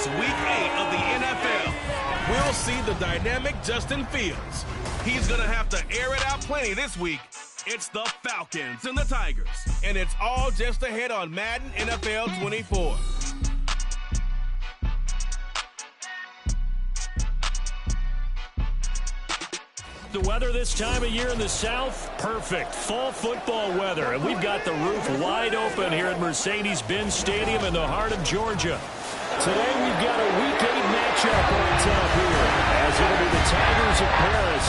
It's Week 8 of the NFL. We'll see the dynamic Justin Fields. He's going to have to air it out plenty this week. It's the Falcons and the Tigers, and it's all just ahead on Madden NFL 24. The weather this time of year in the South, perfect. Fall football weather, and we've got the roof wide open here at Mercedes-Benz Stadium in the heart of Georgia. Today we've got a Week 8 matchup on tap here, as it'll be the Tigers of Paris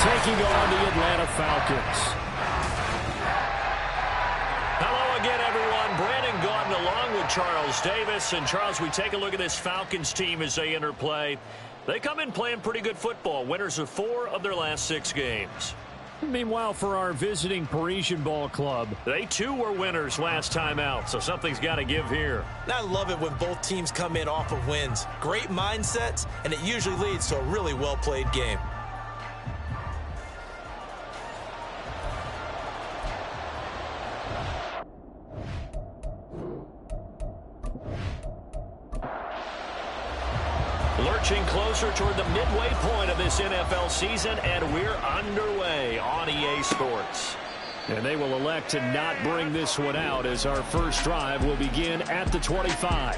taking on the Atlanta Falcons. Hello again, everyone. Brandon Gaudin along with Charles Davis. And Charles, we take a look at this Falcons team as they enter play. They come in playing pretty good football, winners of 4 of their last 6 games. Meanwhile, for our visiting Parisian ball club, they too were winners last time out, so something's got to give here. I love it when both teams come in off of wins. Great mindsets, and it usually leads to a really well-played game. Lurching closer toward the midway point of this NFL season, and we're underway on EA Sports. And they will elect to not bring this one out, as our first drive will begin at the 25.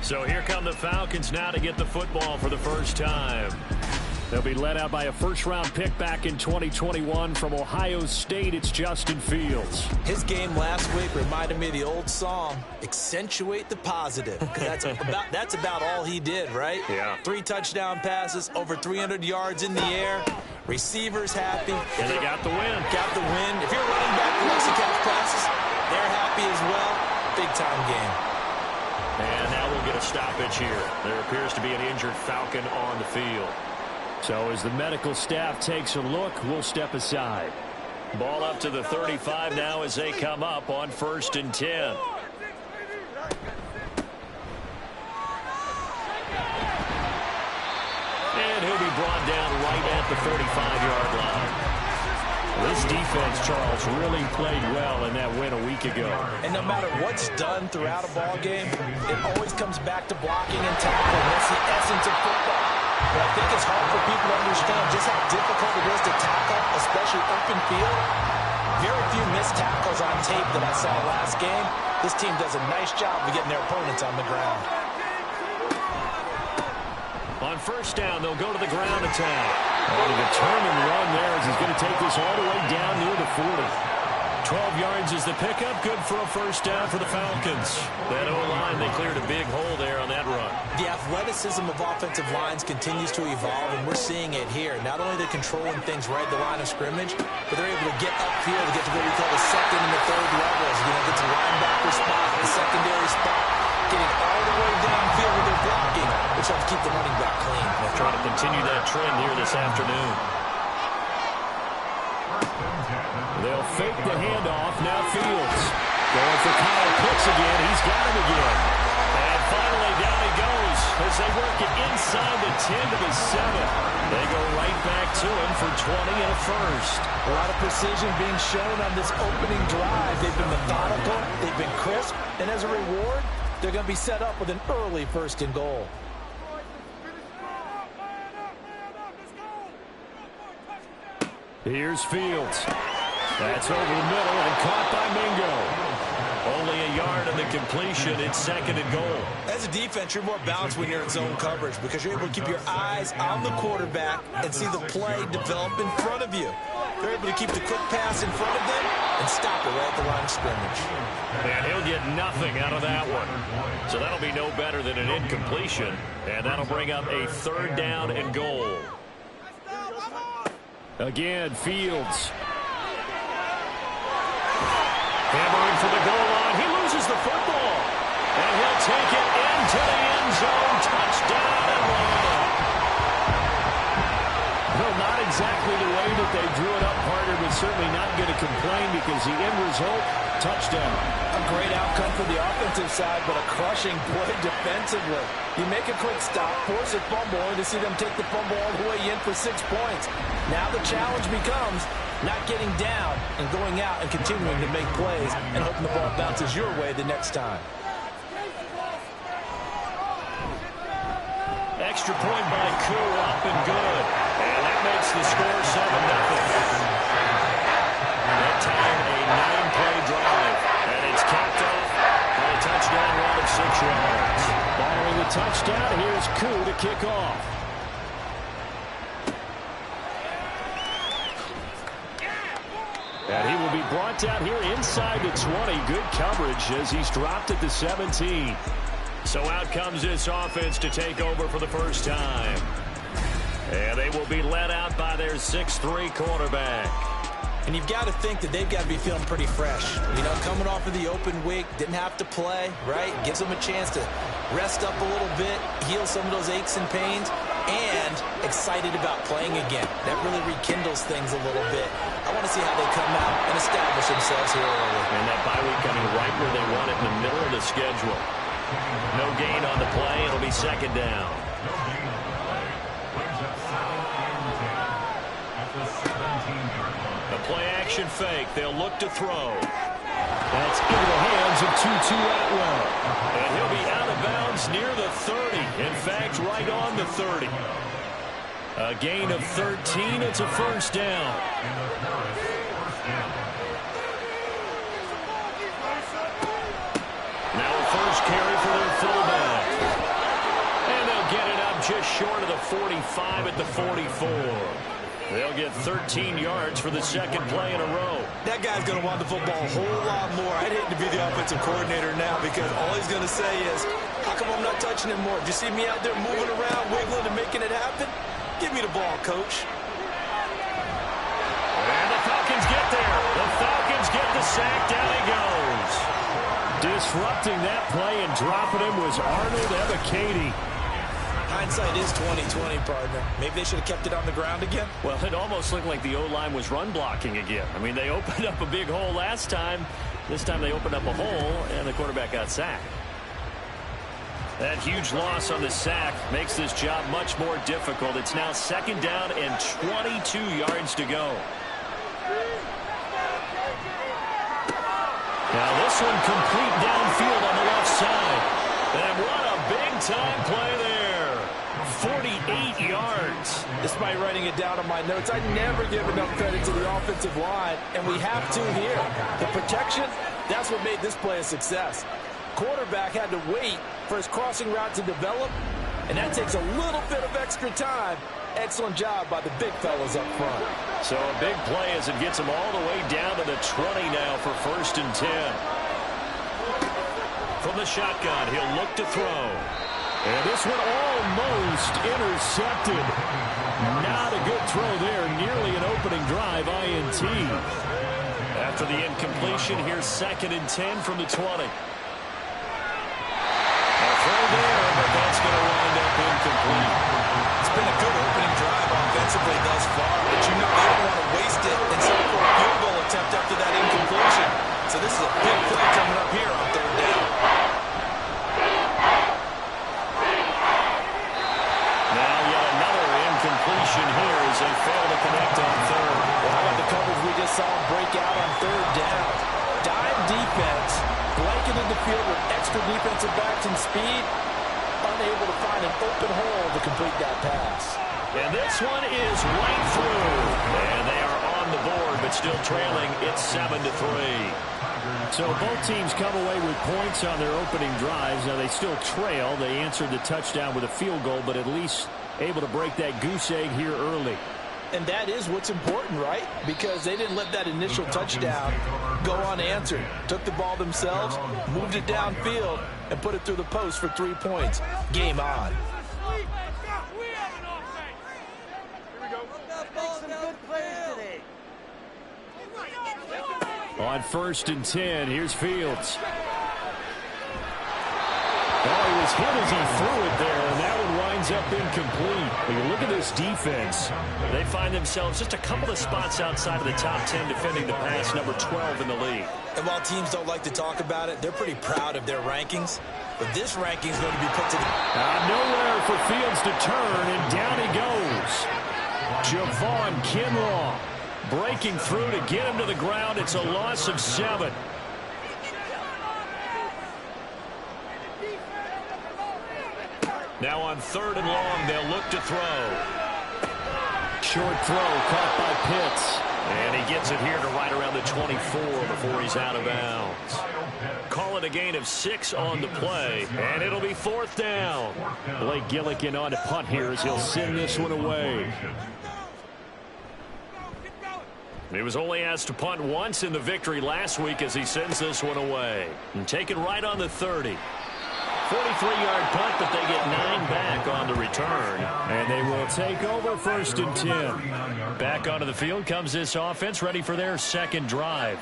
So here come the Falcons now to get the football for the first time. They'll be led out by a first-round pick back in 2021 from Ohio State. It's Justin Fields. His game last week reminded me of the old song, accentuate the positive. That's about all he did, right? Yeah. 3 touchdown passes, over 300 yards in the air. Receivers happy. And they got the win. Got the win. If you're running back who likes to catch passes, they're happy as well. Big-time game. And now we'll get a stoppage here. There appears to be an injured Falcon on the field. So as the medical staff takes a look, we'll step aside. Ball up to the 35 now as they come up on 1st and 10. And he'll be brought down right at the 45-yard line. This defense, Charles, really played well in that win a week ago. And no matter what's done throughout a ball game, it always comes back to blocking and tackling. That's the essence of football. But I think it's hard for people to understand just how difficult it is to tackle, especially open field. Very few missed tackles on tape that I saw last game. This team does a nice job of getting their opponents on the ground. On 1st down, they'll go to the ground attack. And a determined run there as he's going to take this all the way down near the 40. 12 yards is the pickup. Good for a 1st down for the Falcons. That O-line, they cleared a big hole there on that run. The athleticism of offensive lines continues to evolve, and we're seeing it here. Not only are they controlling things right at the line of scrimmage, but they're able to get upfield to get to what we call the 2nd and the 3rd levels. You know, get to linebacker spot, the secondary spot, getting all the way downfield with their blocking, which helps keep the running back clean. They'll try to continue that trend here this afternoon. They'll fake the handoff. Now Fields going for Kyle Pitts again. He's got him again. And finally down he goes as they work it inside the 10 to the 7. They go right back to him for 20 and a 1st. A lot of precision being shown on this opening drive. They've been methodical. They've been crisp. And as a reward, they're going to be set up with an early 1st and goal. Here's Fields. That's over the middle and caught by Mingo. Only a yard of the completion. It's 2nd and goal. As a defense, you're more balanced when you're in zone coverage because you're able to keep your eyes on the quarterback and see the play develop in front of you. They're able to keep the quick pass in front of them and stop it right at the line of scrimmage. And he'll get nothing out of that one. So that'll be no better than an incompletion. And that'll bring up a 3rd down and goal. Again, Fields. Hammering for the goal line. He loses the football. And he'll take it into the end zone. Touchdown, Atlanta. Well, not exactly the way that they drew it up, partner, but certainly not going to complain because the end result, touchdown. A great outcome for the offensive side, but a crushing play defensively. You make a quick stop, force a fumble, and to see them take the fumble all the way in for 6 points. Now the challenge becomes not getting down and going out and continuing to make plays and hoping the ball bounces your way the next time. extra point by Koo, up and good. And that makes the score 7-0. That time a 9-play drive. And it's capped off by a touchdown run of 6 yards. Following the touchdown, here's Koo to kick off. And he will be brought down here inside the 20. Good coverage as he's dropped at the 17. So out comes this offense to take over for the first time. And they will be led out by their 6'3" quarterback. And you've got to think that they've got to be feeling pretty fresh. You know, coming off of the open week, didn't have to play, right? Gives them a chance to rest up a little bit, heal some of those aches and pains, and excited about playing again. That really rekindles things a little bit. I want to see how they come out and establish themselves here early. And that bye week coming right where they want it, in the middle of the schedule. No gain on the play. It'll be second down. The play action fake. They'll look to throw. That's into the hands of Tutu Atwell. And he'll be out of bounds near the 30. In fact, right on the 30. A gain of 13. It's a first down. Now a first carry for their fullback. And they'll get it up just short of the 45 at the 44. They'll get 13 yards for the second play in a row. That guy's going to want the football a whole lot more. I'd hate to be the offensive coordinator now because all he's going to say is, how come I'm not touching him more? Do you see me out there moving around, wiggling and making it happen? Give me the ball, coach. And the Falcons get there. The Falcons get the sack. Down he goes. Disrupting that play and dropping him was Arnold Ebiketie. Hindsight is 20/20, partner. Maybe they should have kept it on the ground again. Well, it almost looked like the O-line was run blocking again. I mean, they opened up a big hole last time. This time they opened up a hole, and the quarterback got sacked. That huge loss on the sack makes this job much more difficult. It's now second down and 22 yards to go. Now this one complete downfield on the left side. And what a big-time play there. 48 yards. Despite writing it down on my notes, I never give enough credit to the offensive line, and we have to here. The protection, that's what made this play a success. Quarterback had to wait for his crossing route to develop, and that takes a little bit of extra time. Excellent job by the big fellas up front. So a big play as it gets him all the way down to the 20 now for 1st and 10. From the shotgun, he'll look to throw. And this one almost intercepted. Not a good throw there. Nearly an opening drive INT. After the incompletion, here's 2nd and 10 from the 20. A throw there, but that's going to wind up incomplete. It's been a good opening drive offensively thus far, but you know they don't want to waste it and settle for a field goal attempt after that incompletion. So this is a big play coming up here on 3rd down. Now yet another incompletion here as they fail to connect on 3rd. Well, how about the coverage we just saw him break out on 3rd down? Dime defense, blanketed the field with extra defensive backs and speed, unable to find an open hole to complete that pass. And this one is right through. And they are on the board, but still trailing. It's 7-3. So both teams come away with points on their opening drives. Now they still trail. They answered the touchdown with a field goal, but at least able to break that goose egg here early. And that is what's important, right? Because they didn't let that initial touchdown go unanswered. Took the ball themselves, moved it downfield, and put it through the post for 3 points. Game on. On 1st and 10, here's Fields. Oh, he was hit as he threw it there, and that one winds up incomplete. When you look at this defense, they find themselves just a couple of spots outside of the top 10 defending the pass, number 12 in the league. And while teams don't like to talk about it, they're pretty proud of their rankings. But this ranking is going to be put to the... Nowhere for Fields to turn, and down he goes. Javon Kinlaw breaking through to get him to the ground. It's a loss of 7. Now on 3rd and long, they'll look to throw. Short throw caught by Pitts. And he gets it here to right around the 24 before he's out of bounds. Call it a gain of 6 on the play, and it'll be 4th down. Blake Gillikin on to punt here as he'll send this one away. He was only asked to punt once in the victory last week as he sends this one away. And taken right on the 30. 43-yard punt, but they get 9 back on the return. And they will take over 1st and 10. Back onto the field comes this offense, ready for their second drive.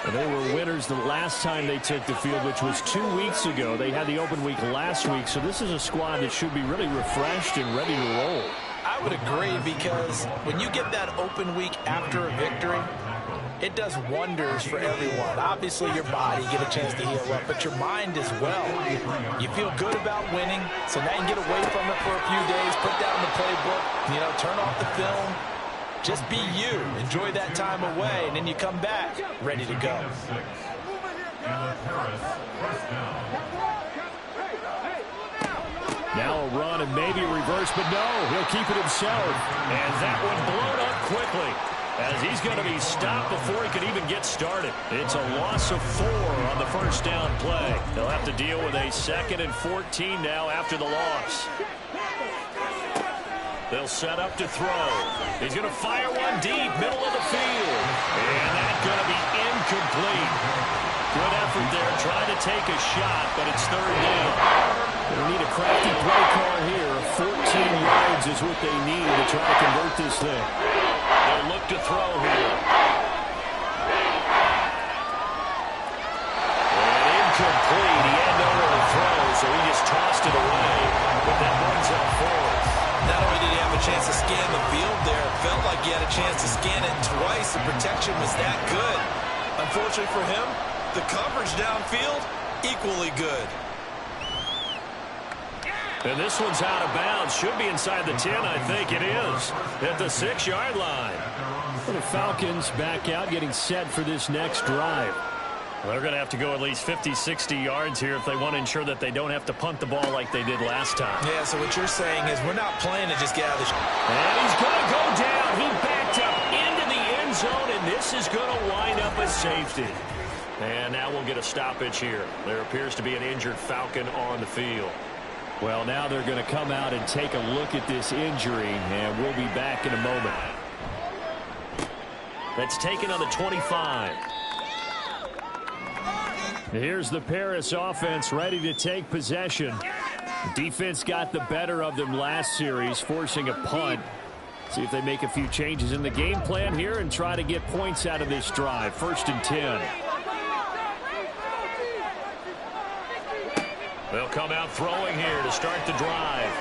And they were winners the last time they took the field, which was 2 weeks ago. They had the open week last week, so this is a squad that should be really refreshed and ready to roll. I would agree, because when you get that open week after a victory, it does wonders for everyone. Obviously, your body, get a chance to heal up, but your mind as well. You feel good about winning, so now you can get away from it for a few days, put down the playbook, turn off the film. Just be you. Enjoy that time away, and then you come back ready to go. Now a run and maybe a reverse, but no, he'll keep it himself. And that one blown up quickly, as he's going to be stopped before he can even get started. It's a loss of 4 on the 1st down play. They'll have to deal with a 2nd and 14 now after the loss. They'll set up to throw. He's going to fire one deep, middle of the field. And that's going to be incomplete. Good effort there, trying to take a shot, but it's 3rd down. They need a crafty play call here. 14 yards is what they need to try to convert this thing. They'll look to throw here. And incomplete. He had nowhere to throw, so he just tossed it away. But that runs out 4th. Not only did he have a chance to scan the field there, it felt like he had a chance to scan it twice. The protection was that good. Unfortunately for him, the coverage downfield, equally good. And this one's out of bounds. Should be inside the 10, I think it is. At the 6-yard line. The Falcons back out, getting set for this next drive. Well, they're going to have to go at least 50, 60 yards here if they want to ensure that they don't have to punt the ball like they did last time. Yeah, so what you're saying is we're not playing to just get out of the... And he's going to go down. He backed up into the end zone, and this is going to wind up a safety. And now we'll get a stoppage here. There appears to be an injured Falcon on the field. Well, now they're going to come out and take a look at this injury, and we'll be back in a moment. That's taken on the 25. Here's the Paris offense ready to take possession. Defense got the better of them last series, forcing a punt. See if they make a few changes in the game plan here and try to get points out of this drive. 1st and 10. They'll come out throwing here to start the drive.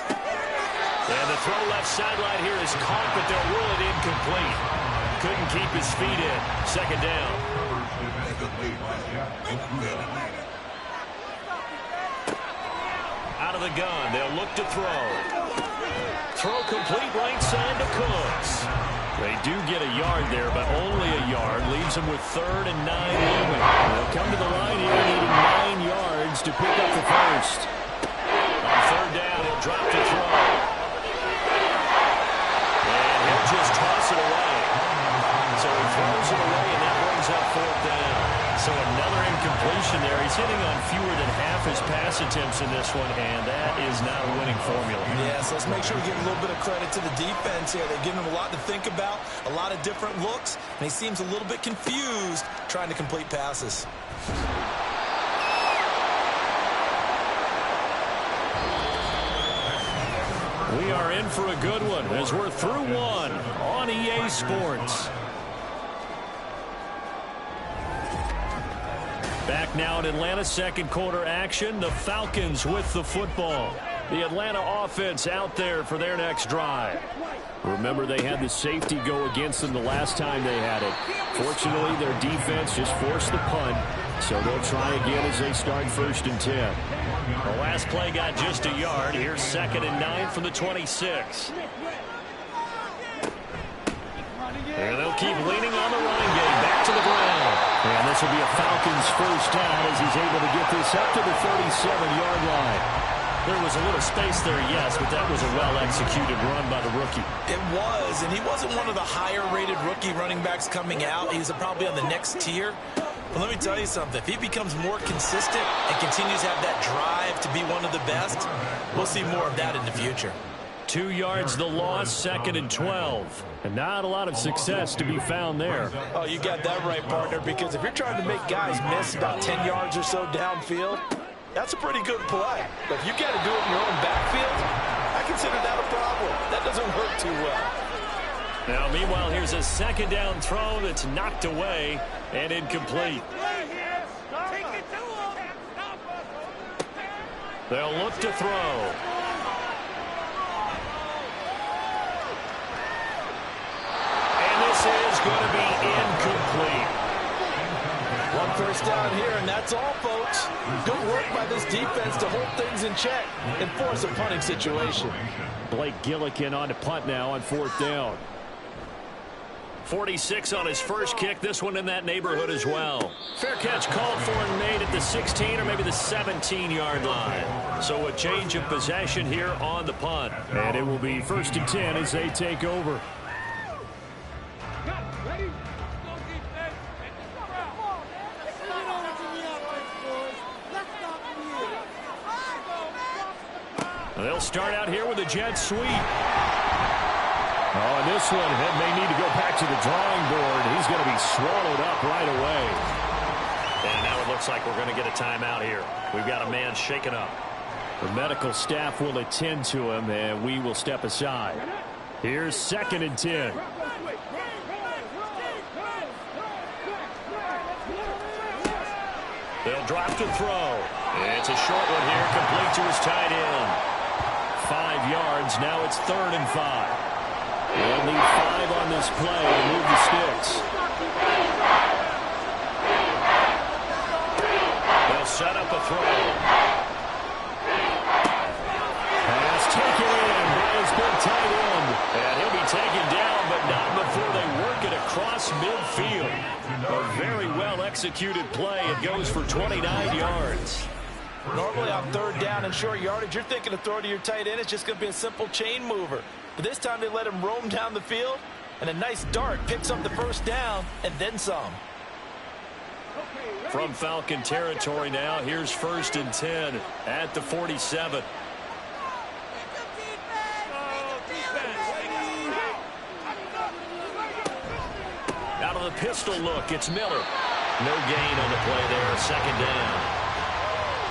And the throw left sideline here is caught, but they'll rule it incomplete. Couldn't keep his feet in. 2nd down. Out of the gun, they'll look to throw. Throw complete right side to Cooks. They do get a yard there, but only a yard. Leaves them with 3rd and 9 looming. They'll come to the line here, needing 9 yards to pick up the 1st. On 3rd down, he'll drop to throw. And he'll just toss it away. So he throws it away, and that brings up 4th down. So another incompletion there. He's hitting on fewer than half his pass attempts in this one, and that is not a winning formula. Yeah, so let's make sure we give a little bit of credit to the defense here. They've given him a lot to think about, a lot of different looks, and he seems a little bit confused trying to complete passes. We are in for a good one as we're through one on EA Sports. Back now in Atlanta, 2nd quarter action. The Falcons with the football. The Atlanta offense out there for their next drive. Remember, they had the safety go against them the last time they had it. Fortunately, their defense just forced the punt, so they'll try again as they start 1st and 10. The last play got just a yard. Here's 2nd and 9 from the 26. And they'll keep leaning on the running game. Back to the ground. And this will be a Falcons 1st down as he's able to get this up to the 37-yard line. There was a little space there, yes, but that was a well-executed run by the rookie. It was, and he wasn't one of the higher-rated rookie running backs coming out. He's probably on the next tier. But let me tell you something. If he becomes more consistent and continues to have that drive to be one of the best, we'll see more of that in the future. 2 yards the loss, 2nd and 12. And not a lot of success to be found there. Oh, you got that right, partner, because if you're trying to make guys miss about 10 yards or so downfield, that's a pretty good play. But if you got to do it in your own backfield, I consider that a problem. That doesn't hurt too well. Now, meanwhile, here's a 2nd down throw that's knocked away and incomplete. They'll look to throw. This is going to be incomplete. 1 first down here, and that's all, folks. Good work by this defense to hold things in check and force a punting situation. Blake Gillikin on to punt now on 4th down. 46 on his first kick. This one in that neighborhood as well. Fair catch called for and made at the 16 or maybe the 17-yard line. So a change of possession here on the punt. And it will be 1st and 10 as they take over. They'll start out here with a jet sweep. Oh, and this one may need to go back to the drawing board. He's going to be swallowed up right away. And now it looks like we're going to get a timeout here. We've got a man shaken up. The medical staff will attend to him, and we will step aside. Here's 2nd and 10. They'll drop to throw. It's a short one here, complete to his tight end. 5 yards. Now it's 3rd and 5. They'll need 5 on this play to move the sticks. They'll set up a throw. Pass taken in by his big tight end. And he'll be taken down, but not before they work it across midfield. A very well-executed play. It goes for 29 yards. Normally on 3rd down and short yardage, you're thinking of throw to your tight end. It's just going to be a simple chain mover. But this time they let him roam down the field, and a nice dart picks up the 1st down and then some. From Falcon territory now, here's 1st and 10 at the 47. Out of the pistol look, it's Miller. No gain on the play there, 2nd down.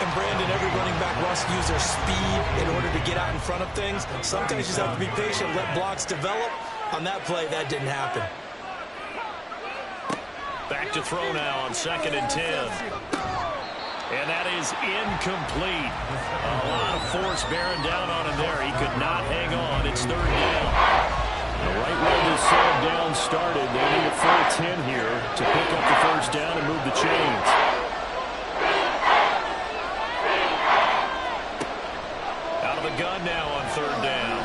And Brandon, every running back wants to use their speed in order to get out in front of things. Sometimes you just have to be patient, let blocks develop. On that play, that didn't happen. Back to throw now on 2nd and 10. And that is incomplete. A lot of force bearing down on him there. He could not hang on. It's 3rd down. Right where this 3rd down started, they need a full 10 here to pick up the 1st down and move the chains. Gun now on 3rd down.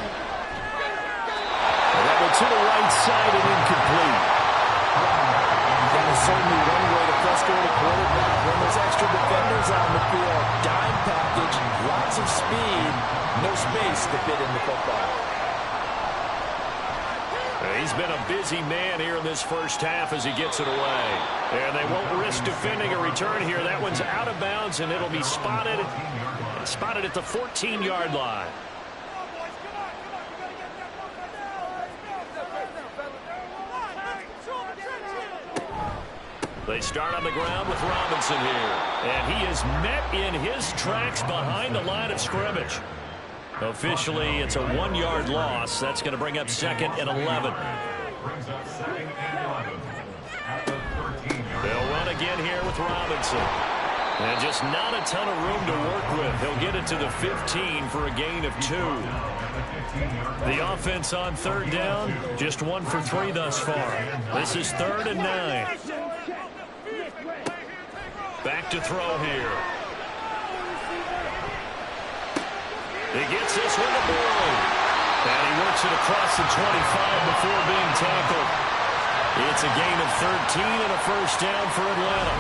And that one to the right side and incomplete. That is certainly one way to frustrate a quarterback when there's extra defenders on the field. Dime package, lots of speed, no space to fit in the football. He's been a busy man here in this first half as he gets it away. And they won't risk defending a return here. That one's out of bounds, and it'll be spotted at the 14-yard line. They start on the ground with Robinson here. And he is met in his tracks behind the line of scrimmage. Officially, it's a 1-yard loss. That's going to bring up 2nd and 11. They'll run again here with Robinson. And just not a ton of room to work with. He'll get it to the 15 for a gain of 2. The offense on 3rd down, just 1 for 3 thus far. This is 3rd and 9. Back to throw here. He gets this one to Boyd. And he works it across the 25 before being tackled. It's a gain of 13 and a first down for Atlanta.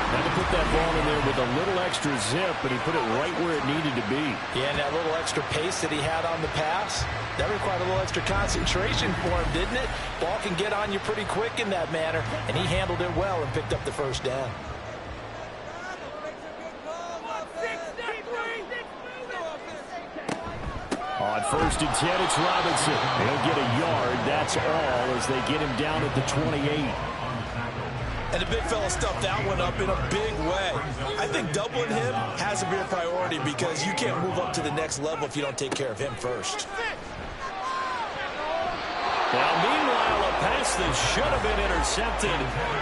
Had to put that ball in there with a little extra zip, but he put it right where it needed to be. Yeah, and that little extra pace that he had on the pass, that required a little extra concentration for him, didn't it? Ball can get on you pretty quick in that manner, and he handled it well and picked up the first down. On 1st and 10, it's Robinson. He'll get a yard. That's all as they get him down at the 28. And the big fella stuffed that one up in a big way. I think doubling him has to be a priority because you can't move up to the next level if you don't take care of him first. Now, meanwhile, a pass that should have been intercepted,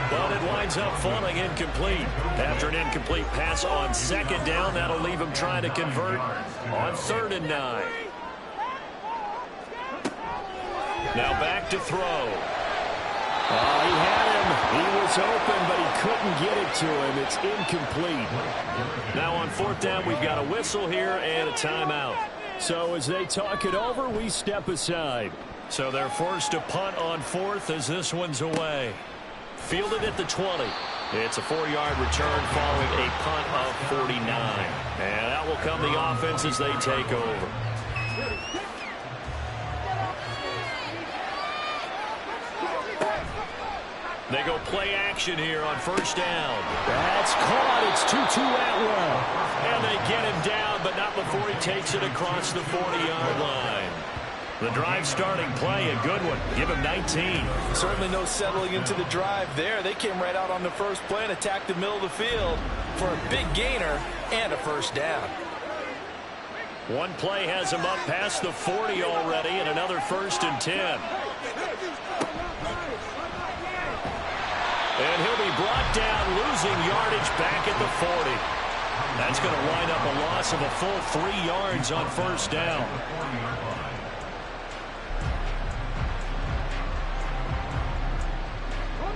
but it winds up falling incomplete. After an incomplete pass on 2nd down, that'll leave him trying to convert on 3rd and 9. Now back to throw. He had him. He was open, but he couldn't get it to him. It's incomplete. Now on 4th down, we've got a whistle here and a timeout. So as they talk it over, we step aside. So they're forced to punt on 4th as this one's away. Fielded at the 20. It's a 4-yard return following a punt of 49. And out will come the offense as they take over. They go play action here on 1st down. That's caught. It's 2-2 Atwell. And they get him down, but not before he takes it across the 40-yard line. The drive starting play, a good one. Give him 19. Certainly no settling into the drive there. They came right out on the first play and attacked the middle of the field for a big gainer and a first down. One play has him up past the 40 already and another 1st and 10. And he'll be brought down, losing yardage back at the 40. That's going to wind up a loss of a full 3 yards on 1st down.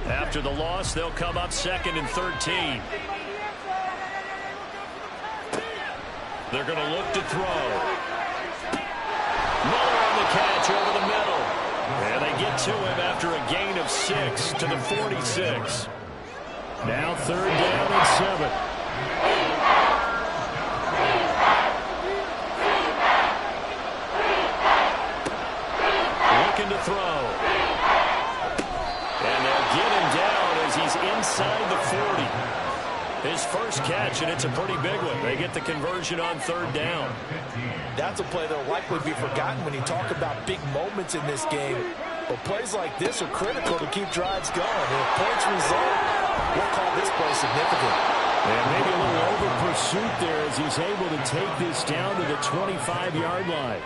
After the loss, they'll come up 2nd and 13. They're going to look to throw. Miller on the catch over the middle. And they get to him after a gain of 6 to the 46. Now 3rd down and 7. Looking to throw. And they'll get him down as he's inside the 40. His first catch, and it's a pretty big one. They get the conversion on 3rd down. That's a play that will likely be forgotten when you talk about big moments in this game. But plays like this are critical to keep drives going. And if points result, we'll call this play significant. And maybe a little over pursuit there as he's able to take this down to the 25-yard line.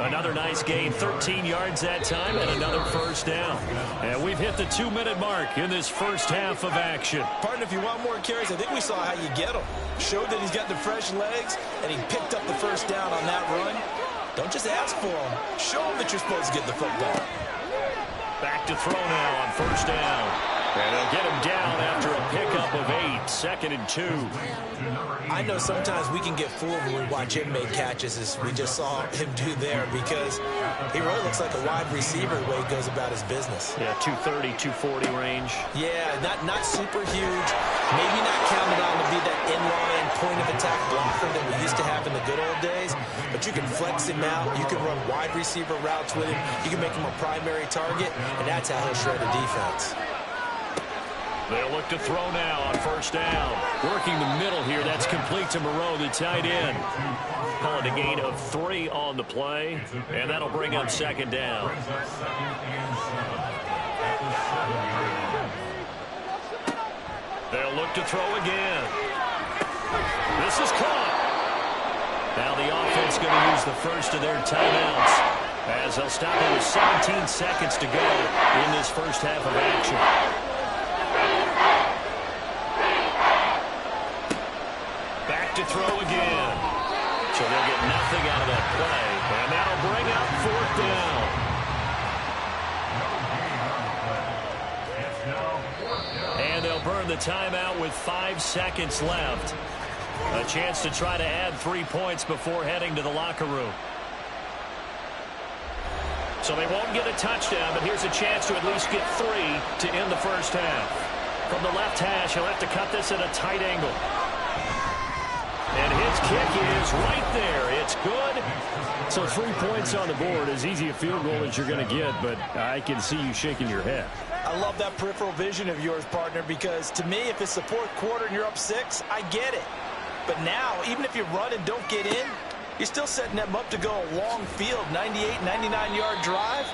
Another nice gain, 13 yards that time, and another first down. And we've hit the 2-minute mark in this first half of action. Partner, if you want more carries, I think we saw how you get them. Showed that he's got the fresh legs, and he picked up the first down on that run. Don't just ask for them. Show them that you're supposed to get the football. Back to throw now on 1st down. And they'll get him down after a pickup of 8, 2nd and 2. I know sometimes we can get fooled when we watch him make catches, as we just saw him do there, because he really looks like a wide receiver the way he goes about his business. Yeah, 230, 240 range. Yeah, not super huge. Maybe not counted on to be that in-line point-of-attack blocker that we used to have in the good old days, but you can flex him out. You can run wide receiver routes with him. You can make him a primary target, and that's how he'll shred a defense. They'll look to throw now on 1st down. Working the middle here. That's complete to Moreau, the tight end. Calling a gain of 3 on the play, and that'll bring up 2nd down. They'll look to throw again. This is caught. Now the offense going to use the first of their timeouts as they'll stop it with 17 seconds to go in this first half of action. To throw again. So they'll get nothing out of that play. And that'll bring up 4th down. And they'll burn the timeout with 5 seconds left. A chance to try to add 3 points before heading to the locker room. So they won't get a touchdown, but here's a chance to at least get 3 to end the first half. From the left hash, he'll have to cut this at a tight angle. And his kick is right there. It's good. So 3 points on the board. As easy a field goal as you're going to get, but I can see you shaking your head. I love that peripheral vision of yours, partner, because to me, if it's the fourth quarter and you're up 6, I get it. But now, even if you run and don't get in, you're still setting them up to go a long field, 98, 99-yard drive.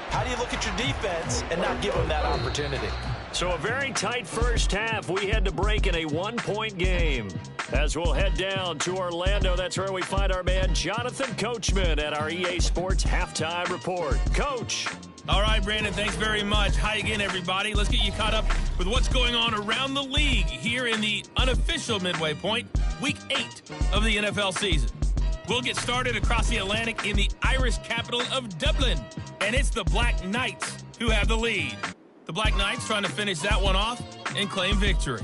How do you look at your defense and not give them that opportunity? So a very tight first half. We had to break in a 1-point game. As we'll head down to Orlando, that's where we find our man Jonathan Coachman at our EA Sports Halftime Report. Coach. All right, Brandon, thanks very much. Hi again, everybody. Let's get you caught up with what's going on around the league here in the unofficial midway point, Week 8 of the NFL season. We'll get started across the Atlantic in the Irish capital of Dublin, and it's the Black Knights who have the lead. The Black Knights trying to finish that one off and claim victory.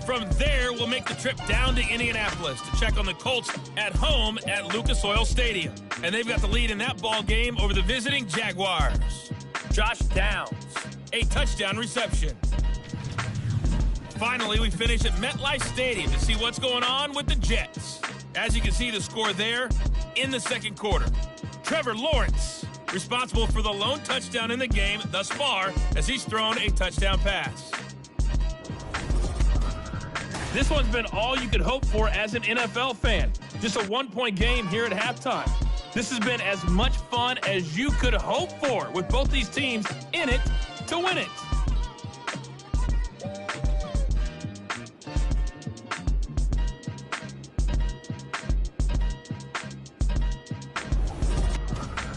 From there, we'll make the trip down to Indianapolis to check on the Colts at home at Lucas Oil Stadium. And they've got the lead in that ball game over the visiting Jaguars. Josh Downs, a touchdown reception. Finally, we finish at MetLife Stadium to see what's going on with the Jets. As you can see, the score there in the second quarter. Trevor Lawrence, responsible for the lone touchdown in the game thus far, as he's thrown a touchdown pass. This one's been all you could hope for as an NFL fan. Just a 1-point game here at halftime. This has been as much fun as you could hope for, with both these teams in it to win it.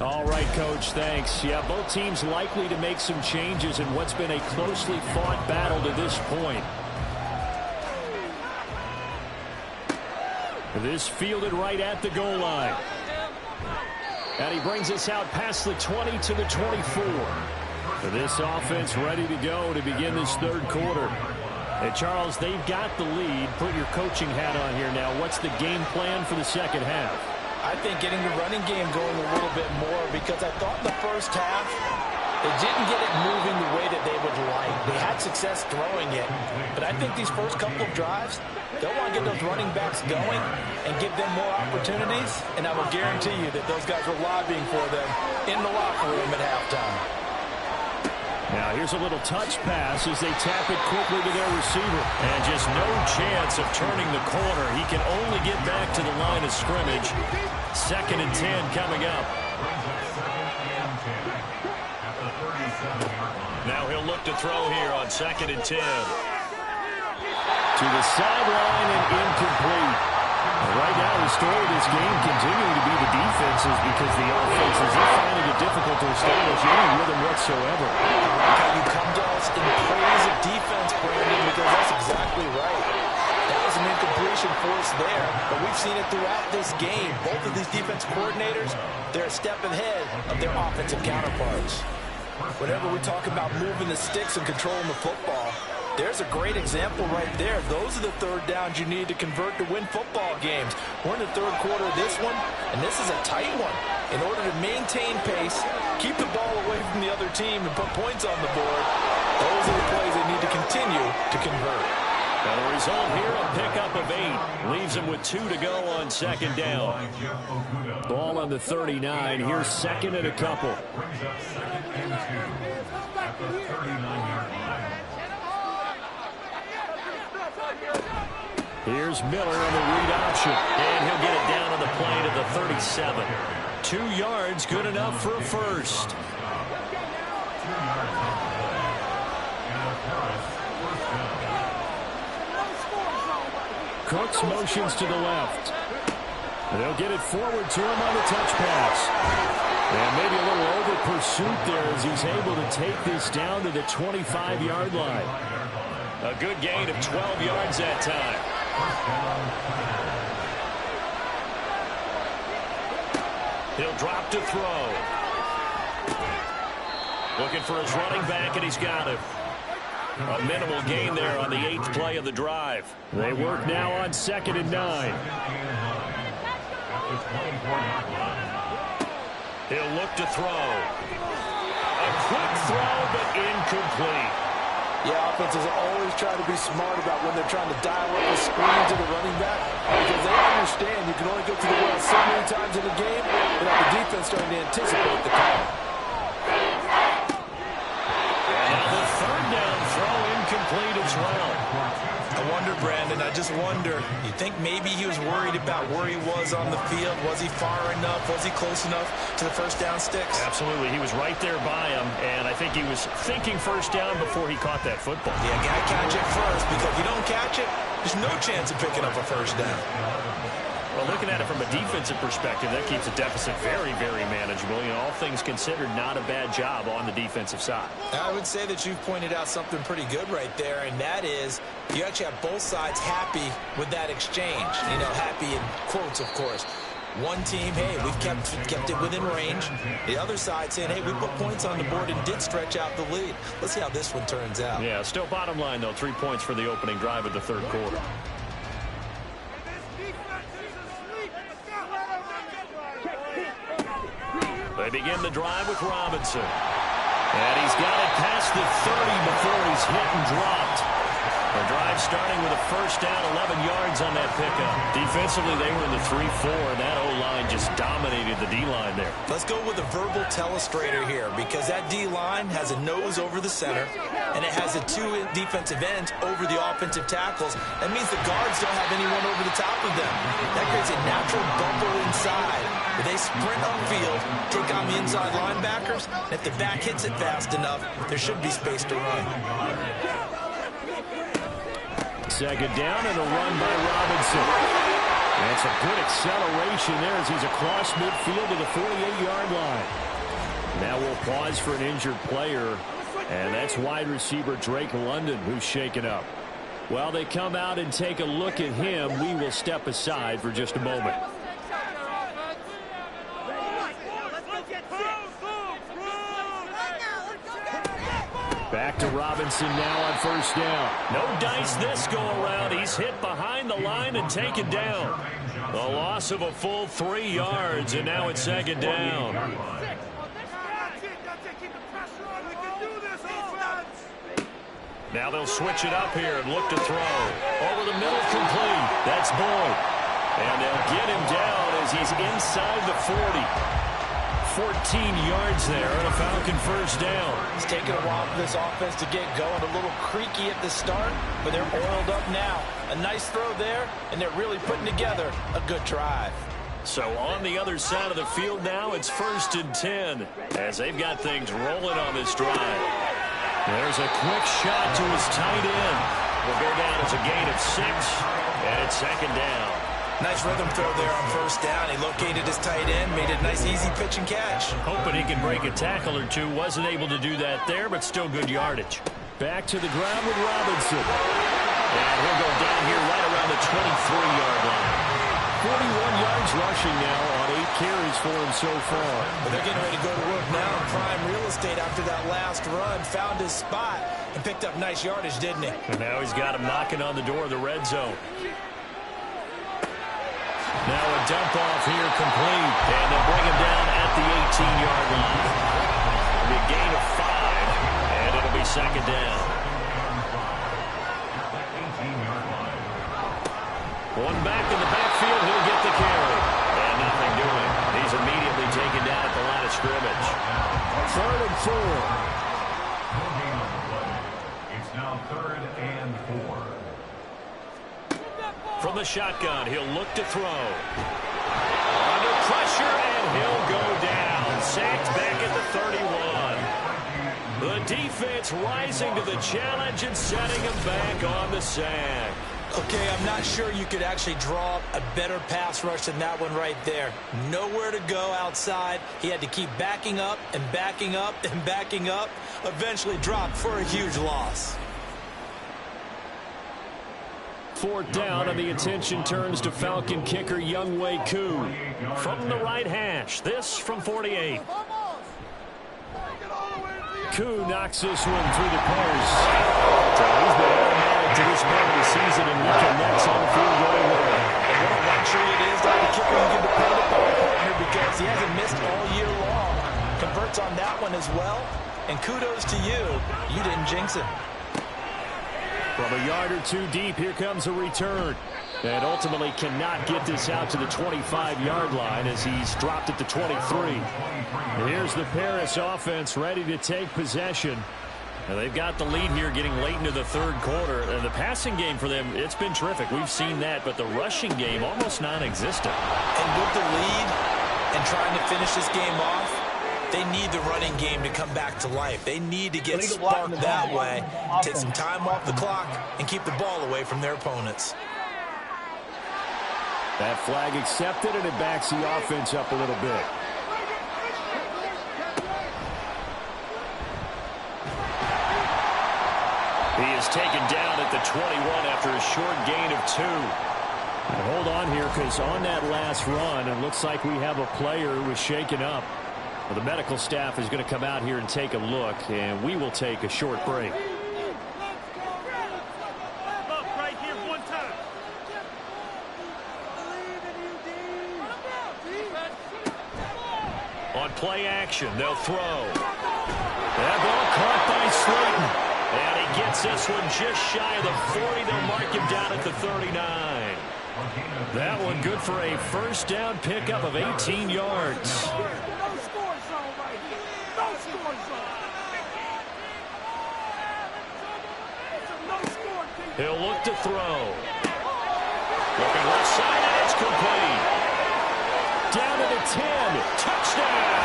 All right, Coach, thanks. Yeah, both teams likely to make some changes in what's been a closely fought battle to this point. This fielded right at the goal line. And he brings us out past the 20 to the 24. This offense ready to go to begin this third quarter. And Charles, they've got the lead. Put your coaching hat on here now. What's the game plan for the second half? I think getting the running game going a little bit more, because I thought in the first half they didn't get it moving the way that they would like. They had success throwing it, but I think these first couple of drives, they'll want to get those running backs going and give them more opportunities, and I will guarantee you that those guys were lobbying for them in the locker room at halftime. Now here's a little touch pass as they tap it quickly to their receiver. And just no chance of turning the corner. He can only get back to the line of scrimmage. 2nd and 10 coming up. Now he'll look to throw here on 2nd and 10. To the sideline and incomplete. Right now, the story of this game continuing to be the defenses, because the offenses are finding it difficult to establish any rhythm whatsoever. I like how you come to us in praise of defense, Brandon, because that's exactly right. That was an incompletion for us there, but we've seen it throughout this game. Both of these defense coordinators, they're a step ahead of their offensive counterparts. Whenever we talk about moving the sticks and controlling the football, there's a great example right there. Those are the third downs you need to convert to win football games. We're in the third quarter of this one, and this is a tight one. In order to maintain pace, keep the ball away from the other team, and put points on the board, those are the plays they need to continue to convert. And the result here, a pickup of 8. Leaves them with 2 to go on 2nd down. Ball on the 39. Here's 2nd and a couple. Here's Miller on the read option. And he'll get it down on the play to the 37. 2 yards, good enough for a first. Cooks motions to the left. They'll get it forward to him on the touch pass. And maybe a little over pursuit there as he's able to take this down to the 25-yard line. A good gain of 12 yards that time. He'll drop to throw. Looking for his running back, and he's got him. A minimal gain there on the 8th play of the drive. They work now on 2nd and 9. He'll look to throw. A quick throw, but incomplete. Yeah, offenses always try to be smart about when they're trying to dial up a screen to the running back, because they understand you can only get to the well so many times in a game without the defense starting to anticipate the call. And the third down throw incomplete as well. I wonder, Brandon, I just wonder, you think maybe he was worried about where he was on the field? Was he far enough? Was he close enough to the first down sticks? Absolutely. He was right there by him, and I think he was thinking first down before he caught that football. Yeah, got to catch it first, because if you don't catch it, there's no chance of picking up a first down. Well, looking at it from a defensive perspective, that keeps the deficit very, very manageable. You know, all things considered, not a bad job on the defensive side. I would say that you've pointed out something pretty good right there, and that is you actually have both sides happy with that exchange. You know, happy in quotes, of course. One team, hey, we've kept it within range. The other side saying, hey, we put points on the board and did stretch out the lead. Let's see how this one turns out. Yeah, still bottom line, though, 3 points for the opening drive of the third quarter. They begin the drive with Robinson. And he's got it past the 30 before he's hit and dropped. The drive starting with a first down, 11 yards on that pickup. Defensively, they were in the 3-4, and that O-line just dominated the D-line there. Let's go with a verbal telestrator here, because that D-line has a nose over the center, and it has the two defensive ends over the offensive tackles. That means the guards don't have anyone over the top of them. That creates a natural bubble inside. They sprint upfield, take on the inside linebackers. And if the back hits it fast enough, there should be space to run. Second down and a run by Robinson. That's a good acceleration there as he's across midfield to the 48-yard line. Now we'll pause for an injured player, and that's wide receiver Drake London who's shaken up. While they come out and take a look at him, we will step aside for just a moment. Back to Robinson now on first down. No dice this go-around. He's hit behind the line and taken down. The loss of a full 3 yards, and now it's second down. Now they'll switch it up here and look to throw. Over the middle, complete. That's Boyd. And they'll get him down as he's inside the 40. 14 yards there on a Falcon first down. It's taken a while for this offense to get going. A little creaky at the start, but they're oiled up now. A nice throw there, and they're really putting together a good drive. So on the other side of the field now, it's 1st and 10 as they've got things rolling on this drive. There's a quick shot to his tight end. Will go down as a gain of 6, and it's second down. Nice rhythm throw there on first down. He located his tight end, made a nice easy pitch and catch. Hoping he can break a tackle or two. Wasn't able to do that there, but still good yardage. Back to the ground with Robinson. And he'll go down here right around the 23-yard line. 41 yards rushing now on 8 carries for him so far. But they're getting ready to go to work now in prime real estate after that last run. Found his spot and picked up nice yardage, didn't he? And now he's got him knocking on the door of the red zone. Now a dump off here complete. And they'll bring him down at the 18-yard line. It'll be a gain of 5, and it'll be second down. One back in the backfield, he'll get the carry. And nothing doing. He's immediately taken down at the line of scrimmage. 3rd and 4. It's now 3rd and 4. From the shotgun, he'll look to throw. Under pressure, and he'll go down. Sacked back at the 31. The defense rising to the challenge and setting him back on the sack. Okay, I'm not sure you could actually draw up a better pass rush than that one right there. Nowhere to go outside. He had to keep backing up and backing up and backing up. Eventually dropped for a huge loss. 4th down, and the attention turns to Falcon kicker Younghoe Koo. From the right hash, this from 48. Koo knocks this one through the post. So he's been automatic to this part of the season and looking next on the field really well. And what a luxury it is to have a kicker you can depend upon, partner, because he hasn't missed all year long. Converts on that one as well. And kudos to you. You didn't jinx him. From a yard or two deep, here comes a return. And ultimately cannot get this out to the 25-yard line as he's dropped it to 23. And here's the Paris offense ready to take possession. And they've got the lead here getting late into the third quarter. And the passing game for them, it's been terrific. We've seen that, but the rushing game almost non-existent. And with the lead and trying to finish this game off, they need the running game to come back to life. They need to get sparked that way, take some time off the clock, and keep the ball away from their opponents. That flag accepted, and it backs the offense up a little bit. He is taken down at the 21 after a short gain of 2. And hold on here, because on that last run, it looks like we have a player who was shaken up. Well, the medical staff is going to come out here and take a look, and we will take a short break. On play action, they'll throw. That ball caught by Slayton. And he gets this one just shy of the 40. They'll mark him down at the 39. That one good for a first down pickup of 18 yards. He'll look to throw. Looking left side, and it's complete. Down to the 10. Touchdown!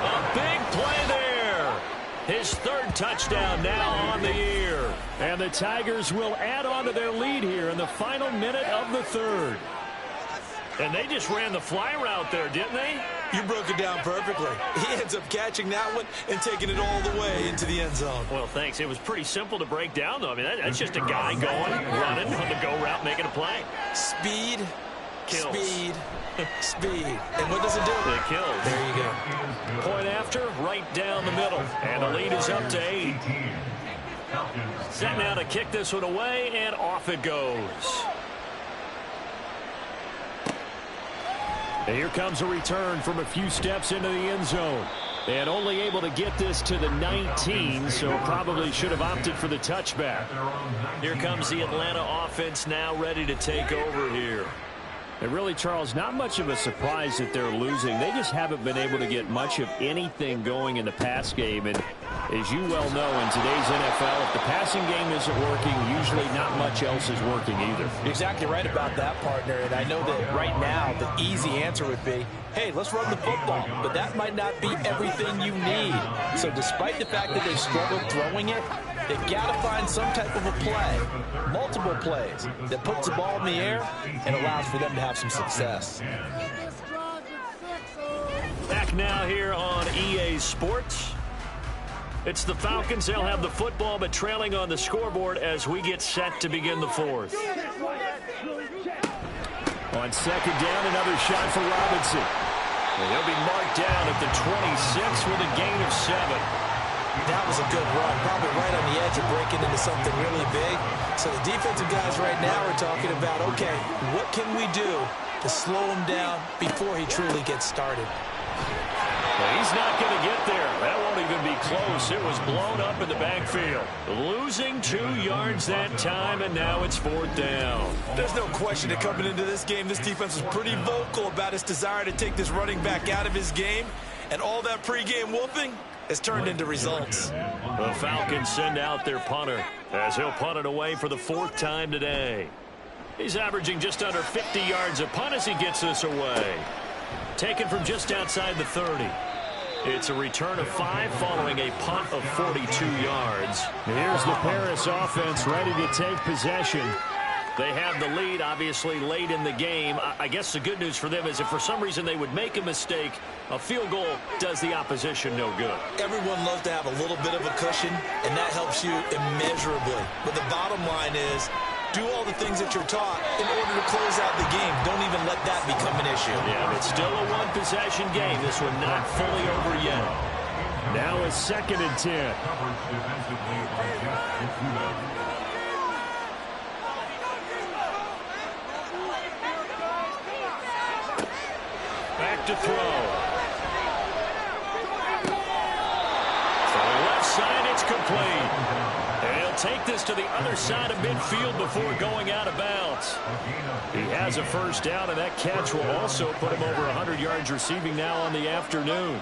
A big play there. His third touchdown now on the year. And the Tigers will add on to their lead here in the final minute of the third. And they just ran the fly route there, didn't they? You broke it down perfectly. He ends up catching that one and taking it all the way into the end zone. Well, thanks. It was pretty simple to break down, though. I mean, that's just a guy going, running on the go route, making a play. Speed, kills. Speed, speed. And what does it do? It kills. There you go. Point after, right down the middle. And the lead is up to 8. Set now to kick this one away, and off it goes. And here comes a return from a few steps into the end zone. And only able to get this to the 19, so probably should have opted for the touchback. Here comes the Atlanta offense now ready to take over here. And really, Charles, not much of a surprise that they're losing. They just haven't been able to get much of anything going in the pass game. And as you well know, in today's NFL, if the passing game isn't working, usually not much else is working either. You're exactly right about that, partner. And I know that right now the easy answer would be, hey, let's run the football. But that might not be everything you need. So despite the fact that they've struggled throwing it, they've got to find some type of a play, multiple plays, that puts the ball in the air and allows for them to have some success. Back now here on EA Sports. It's the Falcons. They'll have the football, but trailing on the scoreboard as we get set to begin the fourth. On second down, another shot for Robinson. And he'll be marked down at the 26 with a gain of 7. That was a good run, probably right on the edge of breaking into something really big. So the defensive guys right now are talking about, okay, what can we do to slow him down before he truly gets started? Well, he's not going to get there. That won't even be close. It was blown up in the backfield. Losing 2 yards that time, and now it's 4th down. There's no question that coming into this game, this defense was pretty vocal about its desire to take this running back out of his game. And all that pregame whooping has turned into results. The Falcons send out their punter as he'll punt it away for the 4th time today. He's averaging just under 50 yards a punt as he gets this away. Taken from just outside the 30. It's a return of 5 following a punt of 42 yards. Here's the Paris offense ready to take possession. They have the lead, obviously, late in the game. I guess the good news for them is if for some reason they would make a mistake, a field goal does the opposition no good. Everyone loves to have a little bit of a cushion, and that helps you immeasurably. But the bottom line is, do all the things that you're taught in order to close out the game. Don't even let that become an issue. Yeah, but still a one-possession game. This one not fully over yet. Now a 2nd and 10. to throw. To the left side, it's complete. And he'll take this to the other side of midfield before going out of bounds. He has a first down, and that catch will also put him over 100 yards receiving now on the afternoon.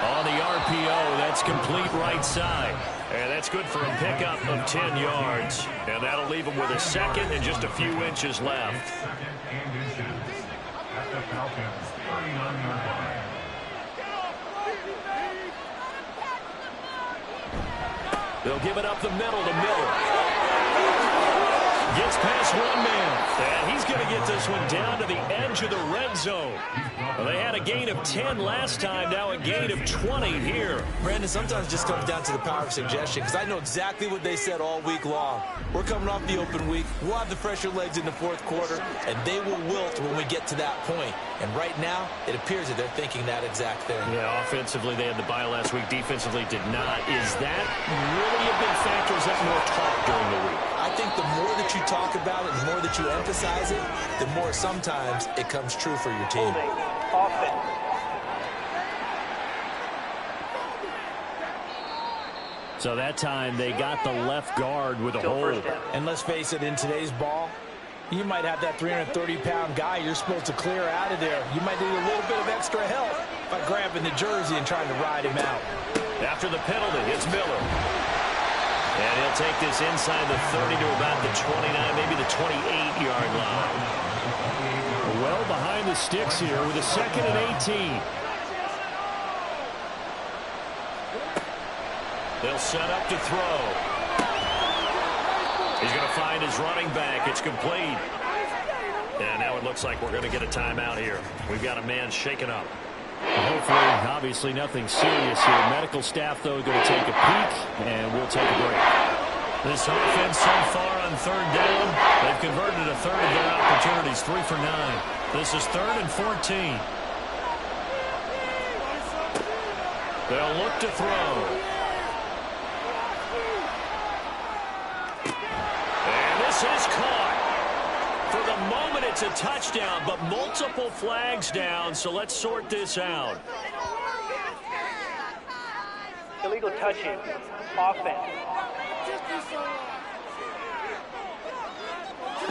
On the RPO, that's complete right side. And that's good for a pickup of 10 yards. And that'll leave him with a second and just a few inches left. Second and inches at the Falcons' 39-yard line. They'll give it up the middle to Miller. Gets past one man. And he's going to get this one down to the edge of the red zone. Well, they had a gain of 10 last time, now a gain of 20 here. Brandon, sometimes it just comes down to the power of suggestion, because I know exactly what they said all week long. We're coming off the open week. We'll have the fresher legs in the fourth quarter, and they will wilt when we get to that point. And right now, it appears that they're thinking that exact thing. Yeah, offensively, they had the bye last week. Defensively, did not. Is that really a big factor? Is that more talk during the week? I think the more that you talk about it, the more that you emphasize it, the more sometimes it comes true for your team. So that time they got the left guard with a hold. And let's face it, in today's ball, you might have that 330-pound guy you're supposed to clear out of there. You might need a little bit of extra help by grabbing the jersey and trying to ride him out. After the penalty, it's Miller. And he'll take this inside the 30 to about the 29, maybe the 28-yard line. Well behind the sticks here with a second and 18. They'll set up to throw. He's going to find his running back. It's complete. And now it looks like we're going to get a timeout here. We've got a man shaken up. Hopefully, obviously, nothing serious here. Medical staff, though, going to take a peek, and we'll take a break. This offense so far on third down, they've converted a third of their opportunities, 3 for 9. This is 3rd and 14. They'll look to throw. And this is caught. For the moment, it's a touchdown, but multiple flags down, so let's sort this out. Illegal touching. Offense.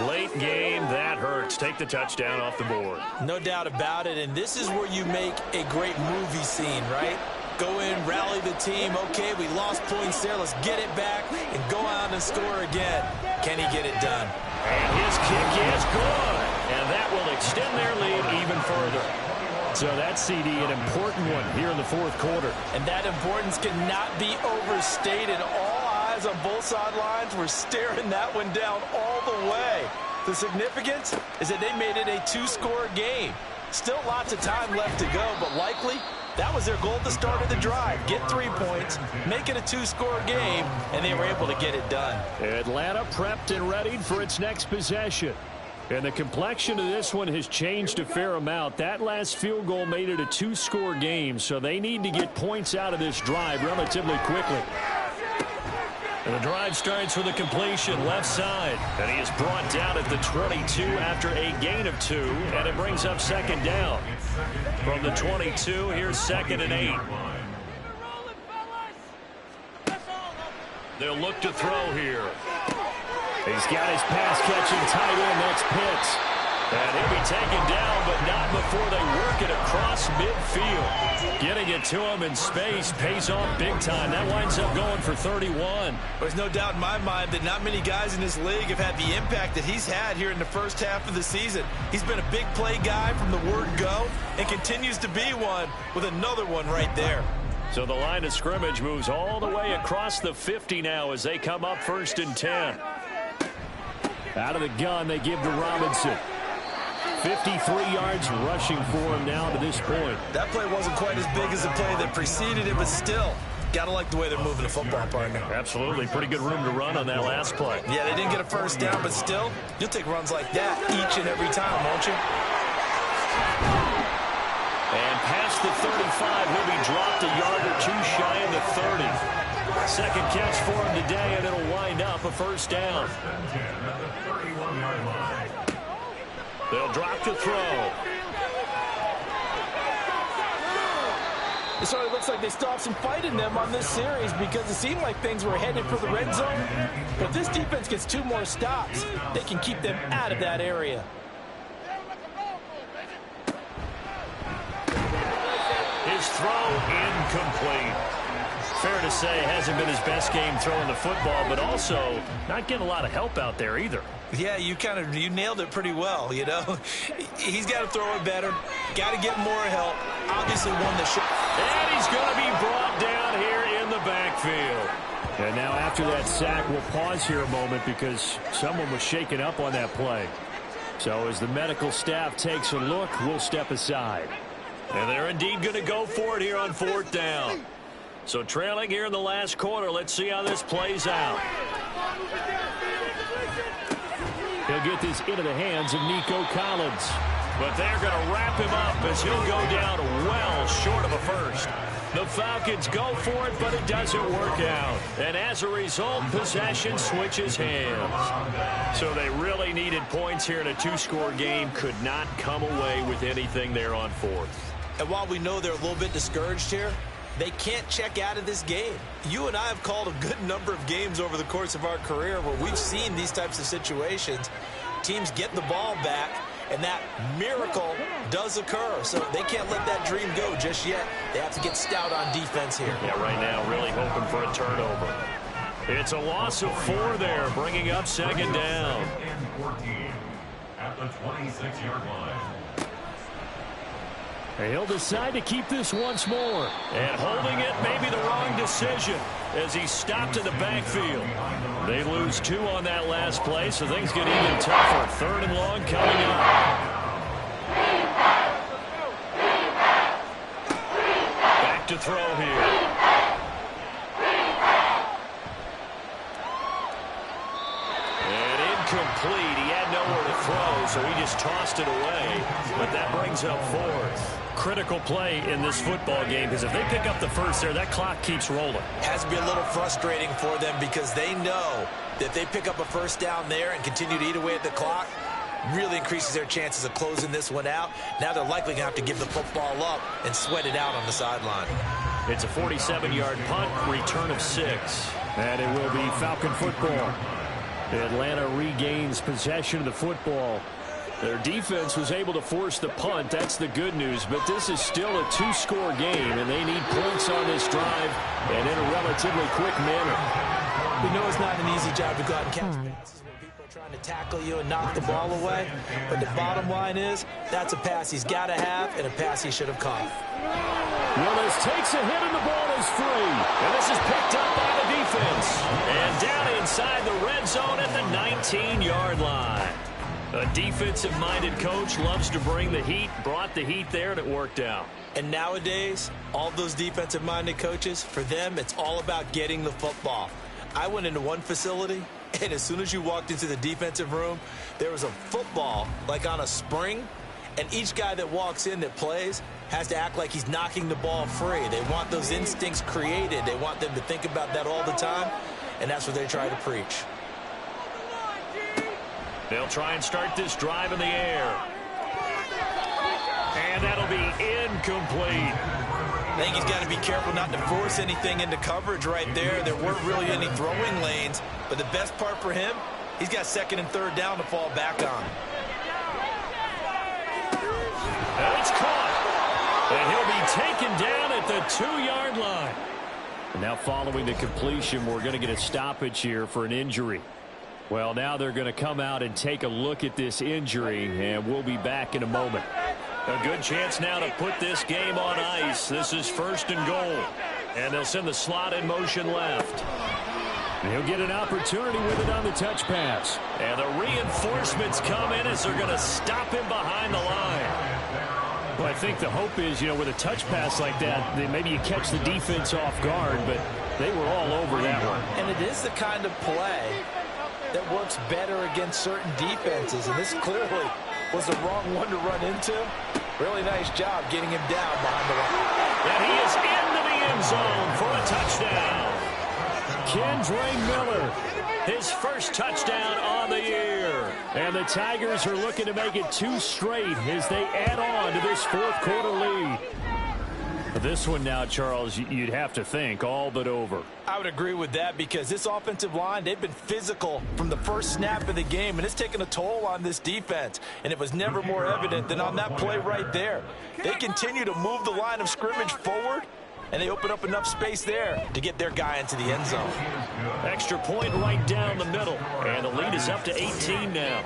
Late game, that hurts. Take the touchdown off the board. No doubt about it, and this is where you make a great movie scene, right? Go in, rally the team. Okay, we lost points there. Let's get it back and go out and score again. Can he get it done? And his kick is good. And that will extend their lead even further. So that CD, an important one here in the fourth quarter. And that importance cannot be overstated. All eyes on both sidelines were staring that one down all the way. The significance is that they made it a 2-score game. Still lots of time left to go, but likely that was their goal at the start of the drive. Get 3 points, make it a 2-score game, and they were able to get it done. Atlanta prepped and readied for its next possession. And the complexion of this one has changed a fair amount. That last field goal made it a 2-score game, so they need to get points out of this drive relatively quickly. And the drive starts with a completion left side. And he is brought down at the 22 after a gain of 2, and it brings up second down. From the 22, here's 2nd and 8. They'll look to throw here. He's got his pass-catching tight end. That's Pitts. And he'll be taken down, but not before they work it across midfield. Getting it to him in space pays off big time. That winds up going for 31. There's no doubt in my mind that not many guys in this league have had the impact that he's had here in the first half of the season. He's been a big play guy from the word go and continues to be one with another one right there. So the line of scrimmage moves all the way across the 50 now as they come up 1st and 10. Out of the gun, they give to Robinson. 53 yards rushing for him now to this point. That play wasn't quite as big as the play that preceded it, but still, gotta like the way they're moving the football, partner. Absolutely. Pretty good room to run on that last play. Yeah, they didn't get a first down, but still, you'll take runs like that each and every time, won't you? And past the 35, he'll be dropped a yard or 2 shy of the 30. Second catch for him today, and it'll wind up a first down. They'll drop to throw. It sort of looks like they still have some fight in them on this series because it seemed like things were headed for the red zone. But if this defense gets 2 more stops, they can keep them out of that area. His throw incomplete. Fair to say, hasn't been his best game throwing the football, but also not getting a lot of help out there either. Yeah, you nailed it pretty well, you know. He's got to throw it better. Got to get more help. Obviously won the shot. And he's going to be brought down here in the backfield. And now after that sack, we'll pause here a moment because someone was shaken up on that play. So as the medical staff takes a look, we'll step aside. And they're indeed going to go for it here on 4th down. So trailing here in the last quarter, let's see how this plays out. He'll get this into the hands of Nico Collins. But they're going to wrap him up as he'll go down well short of a first. The Falcons go for it, but it doesn't work out. And as a result, possession switches hands. So they really needed points here in a 2-score game. Could not come away with anything there on 4th. And while we know they're a little bit discouraged here, they can't check out of this game. You and I have called a good number of games over the course of our career where we've seen these types of situations. Teams get the ball back, and that miracle does occur. So they can't let that dream go just yet. They have to get stout on defense here. Yeah, right now really hoping for a turnover. It's a loss of 4 there, bringing up 2nd down. 14 at the 26-yard line. He'll decide to keep this once more. And holding it may be the wrong decision as he stopped in the backfield. They lose 2 on that last play, so things get even tougher. 3rd and long coming up. Back to throw here. And incomplete. He had nowhere to throw, so he just tossed it away. But that brings up 4th. Critical play in this football game because if they pick up the first there, that clock keeps rolling. Has to be a little frustrating for them because they know that they pick up a first down there and continue to eat away at the clock, really increases their chances of closing this one out. Now they're likely going to have to give the football up and sweat it out on the sideline. It's a 47-yard punt, return of 6. And it will be Falcon football. Atlanta regains possession of the football. Their defense was able to force the punt. That's the good news. But this is still a 2-score game, and they need points on this drive and in a relatively quick manner. We know it's not an easy job to go out and catch passes when people are trying to tackle you and knock the ball away. But the bottom line is that's a pass he's got to have and a pass he should have caught. Willis takes a hit and the ball is free. And this is picked up by the defense. And down inside the red zone at the 19-yard line. A defensive-minded coach loves to bring the heat, brought the heat there, and it worked out. And nowadays, all those defensive-minded coaches, for them, it's all about getting the football. I went into one facility, and as soon as you walked into the defensive room, there was a football, like on a spring, and each guy that walks in that plays has to act like he's knocking the ball free. They want those instincts created. They want them to think about that all the time, and that's what they try to preach. They'll try and start this drive in the air. And that'll be incomplete. I think he's got to be careful not to force anything into coverage right there. There weren't really any throwing lanes, but the best part for him, he's got 2nd and 3rd down to fall back on. And it's caught. And he'll be taken down at the 2-yard line. And now following the completion, we're going to get a stoppage here for an injury. Well, now they're going to come out and take a look at this injury, and we'll be back in a moment. A good chance now to put this game on ice. This is 1st and goal. And they'll send the slot in motion left. And he'll get an opportunity with it on the touch pass. And the reinforcements come in as they're going to stop him behind the line. Well, I think the hope is, with a touch pass like that, maybe you catch the defense off guard, but they were all over that one. And it is the kind of play that works better against certain defenses, and this clearly was the wrong one to run into. Really nice job getting him down behind the line. And he is into the end zone for a touchdown. Kendra Miller, his first touchdown on the year. And the Tigers are looking to make it 2 straight as they add on to this fourth quarter lead. This one now, Charles, you'd have to think all but over. I would agree with that because this offensive line, they've been physical from the first snap of the game, and it's taken a toll on this defense. And it was never more evident than on that play right there. They continue to move the line of scrimmage forward, and they open up enough space there to get their guy into the end zone. Extra point right down the middle, and the lead is up to 18 now.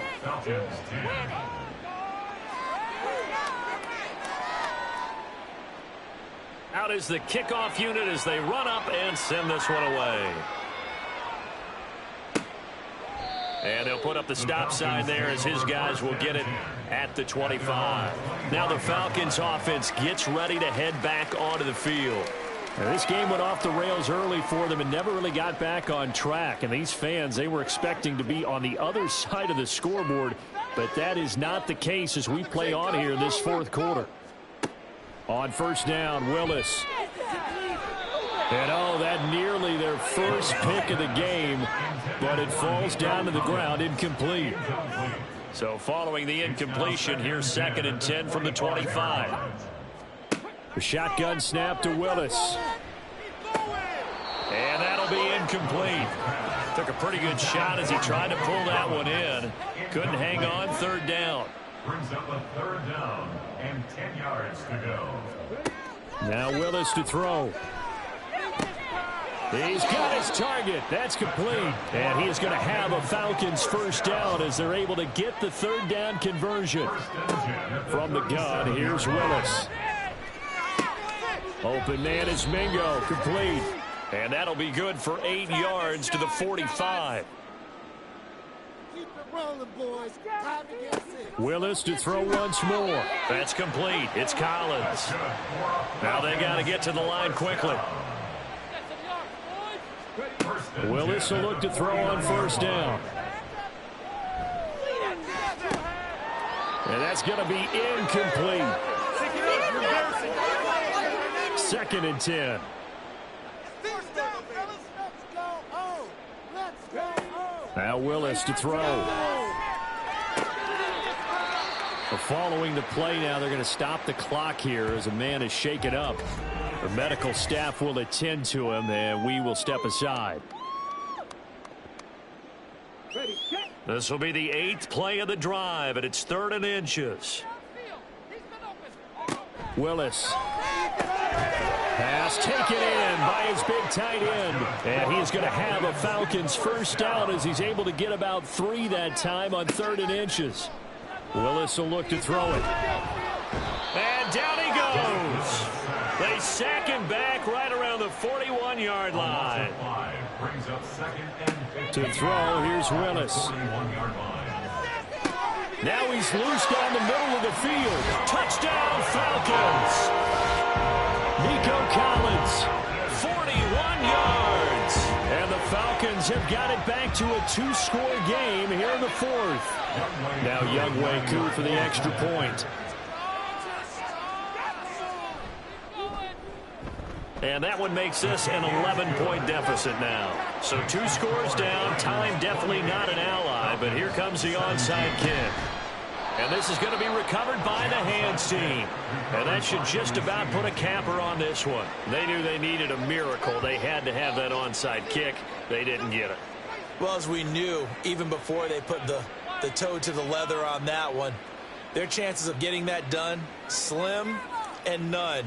Out is the kickoff unit as they run up and send this one away. And they'll put up the stop sign there as his guys will get it at the 25. Now the Falcons offense gets ready to head back onto the field. Now this game went off the rails early for them and never really got back on track. And these fans, they were expecting to be on the other side of the scoreboard. But that is not the case as we play on here in this fourth quarter. On first down, Willis. And that nearly their first pick of the game, but it falls down to the ground incomplete. So following the incompletion, here's 2nd and 10 from the 25. The shotgun snap to Willis. And that'll be incomplete. Took a pretty good shot as he tried to pull that one in. Couldn't hang on, 3rd down. Brings up a 3rd down and 10 yards to go. Now Willis to throw. He's got his target. That's complete. And he is going to have a Falcons first down as they're able to get the 3rd down conversion. From the gun, here's Willis. Open man is Mingo. Complete. And that'll be good for 8 yards to the 45. Willis to throw once more. That's complete. It's Collins. Now they got to get to the line quickly. Willis will look to throw on first down. And that's going to be incomplete. 2nd and 10. Now Willis to throw. Following the play now, they're going to stop the clock here as a man is shaken up. The medical staff will attend to him, and we will step aside. This will be the 8th play of the drive, and it's 3rd and inches. Willis. Pass taken in by his big tight end. And he's going to have a Falcons first down as he's able to get about 3 that time on 3rd and inches. Willis will look to throw it. And down he goes. They sack him back right around the 41-yard line. To throw, here's Willis. Now he's loose down the middle of the field. Touchdown, Falcons. Nico Collins, 41 yards. And the Falcons have got it back to a 2-score game here in the 4th. Now Younghoe Koo for the extra point. And that one makes this an 11-point deficit now. So 2 scores down. Time definitely not an ally, but here comes the onside kick. And this is going to be recovered by the hands team. And that should just about put a capper on this one. They knew they needed a miracle. They had to have that onside kick. They didn't get it. Well, as we knew, even before they put the toe to the leather on that one, their chances of getting that done, slim and none.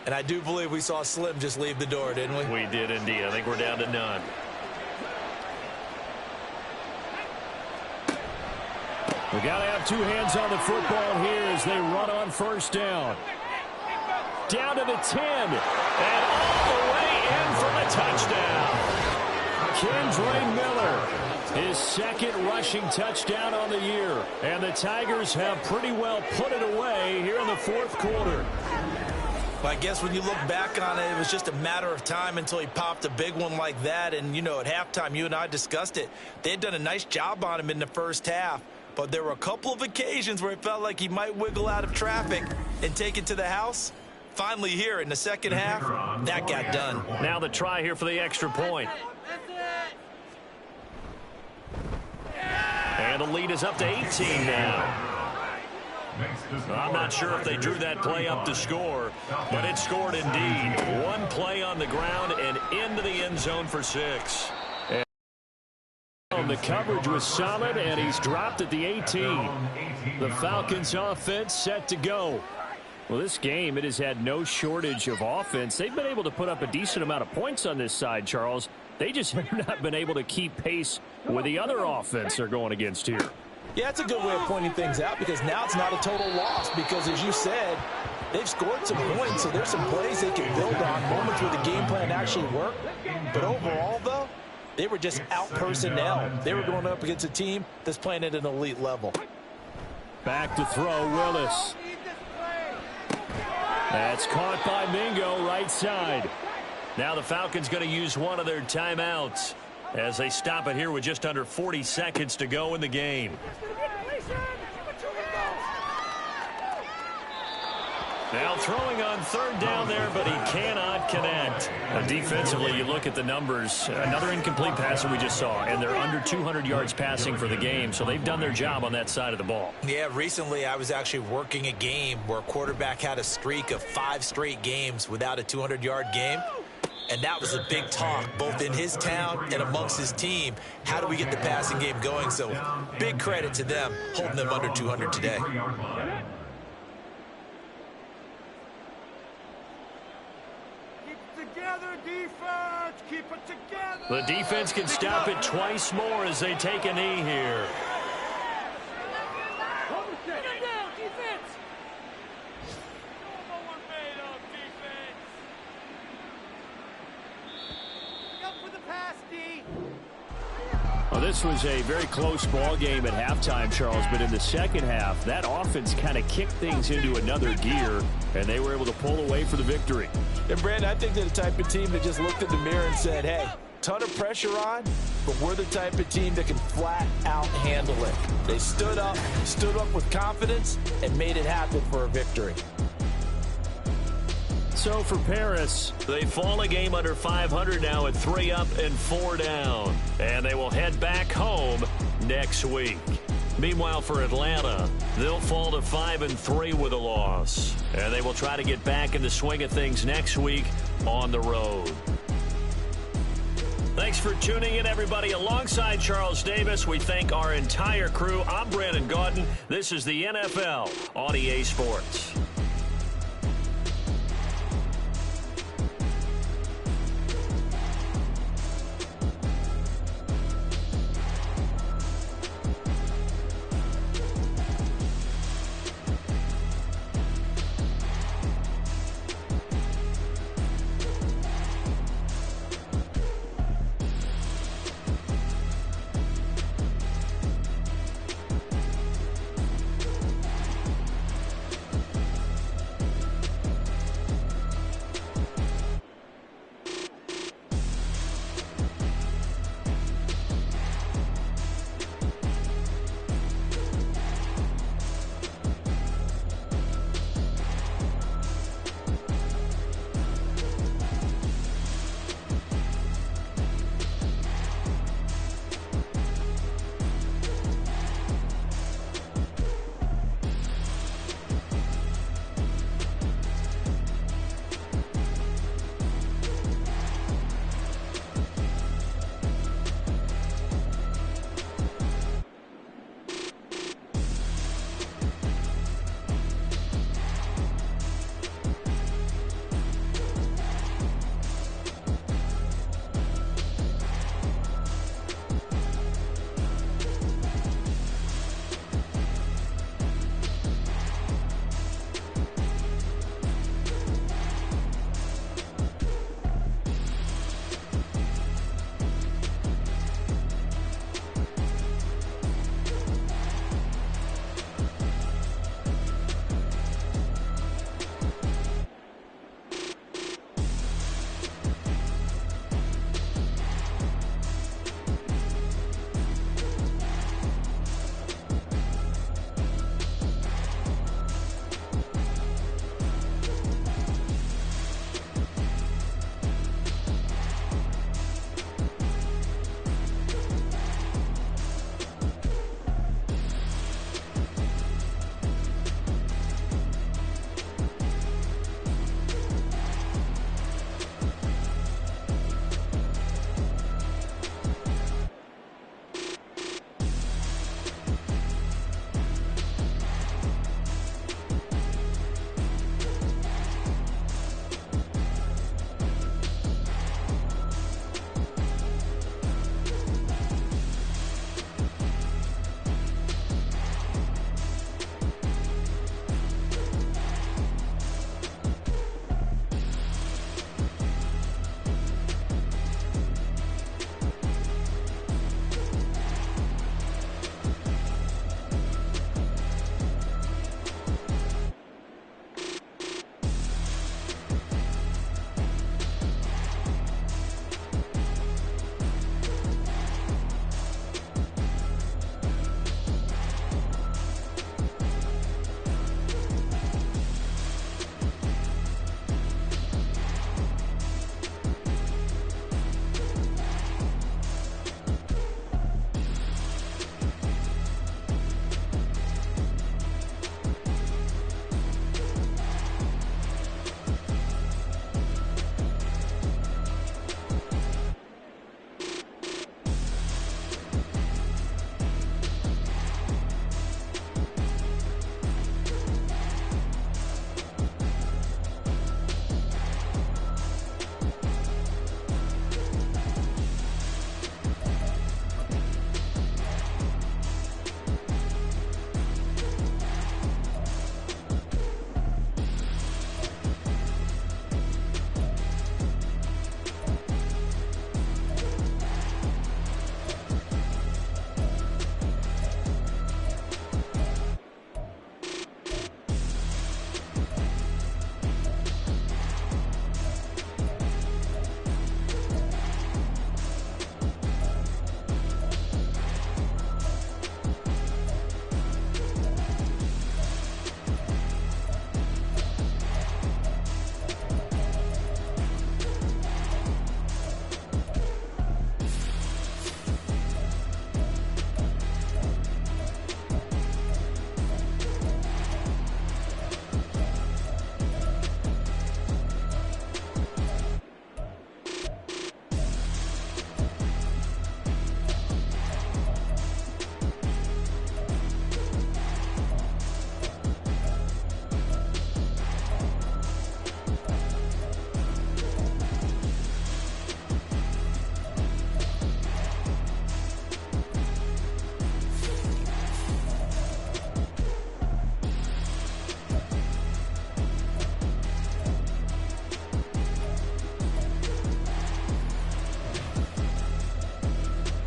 And I do believe we saw Slim just leave the door, didn't we? We did indeed. I think we're down to none. We got to have 2 hands on the football here as they run on first down. Down to the 10. And all the way in for the touchdown. Kendra Miller, his 2nd rushing touchdown on the year. And the Tigers have pretty well put it away here in the 4th quarter. Well, I guess when you look back on it, it was just a matter of time until he popped a big one like that. And, you know, at halftime, you and I discussed it. They had done a nice job on him in the first half. But there were a couple of occasions where it felt like he might wiggle out of traffic and take it to the house. Finally here in the second half, that got done. Now the try here for the extra point. And the lead is up to 18 now. I'm not sure if they drew that play up to score, but it scored indeed. One play on the ground and into the end zone for 6. And the coverage was solid, and he's dropped at the 18. The Falcons offense set to go. Well, this game, it has had no shortage of offense. They've been able to put up a decent amount of points on this side, Charles. They just have not been able to keep pace with the other offense they're going against here. Yeah, that's a good way of pointing things out, because now it's not a total loss, because as you said, they've scored some points, so there's some plays they can build on, moments where the game plan actually worked. But overall, though, they were just out-personnel. They were going up against a team that's playing at an elite level. Back to throw, Willis. That's caught by Mingo, right side. Now the Falcons going to use one of their timeouts as they stop it here with just under 40 seconds to go in the game. Now throwing on third down there, but he cannot connect. Defensively, you look at the numbers. Another incomplete pass that we just saw, and they're under 200 yards passing for the game, so they've done their job on that side of the ball. Yeah, recently I was actually working a game where a quarterback had a streak of 5 straight games without a 200-yard game. And that was a big talk, both in his town and amongst his team. How do we get the passing game going? So big credit to them, holding them under 200 today. Defense, keep it together. The defense can stop it twice more as they take a knee here. Well, this was a very close ball game at halftime, Charles, but in the second half, that offense kind of kicked things into another gear, and they were able to pull away for the victory. And, Brandon, I think they're the type of team that just looked in the mirror and said, hey, ton of pressure on, but we're the type of team that can flat out handle it. They stood up with confidence, and made it happen for a victory. So for Paris, they fall a game under 500 now at 3 up and 4 down. And they will head back home next week. Meanwhile, for Atlanta, they'll fall to 5-3 with a loss. And they will try to get back in the swing of things next week on the road. Thanks for tuning in, everybody. Alongside Charles Davis, we thank our entire crew. I'm Brandon Gaudin. This is the NFL on EA Sports.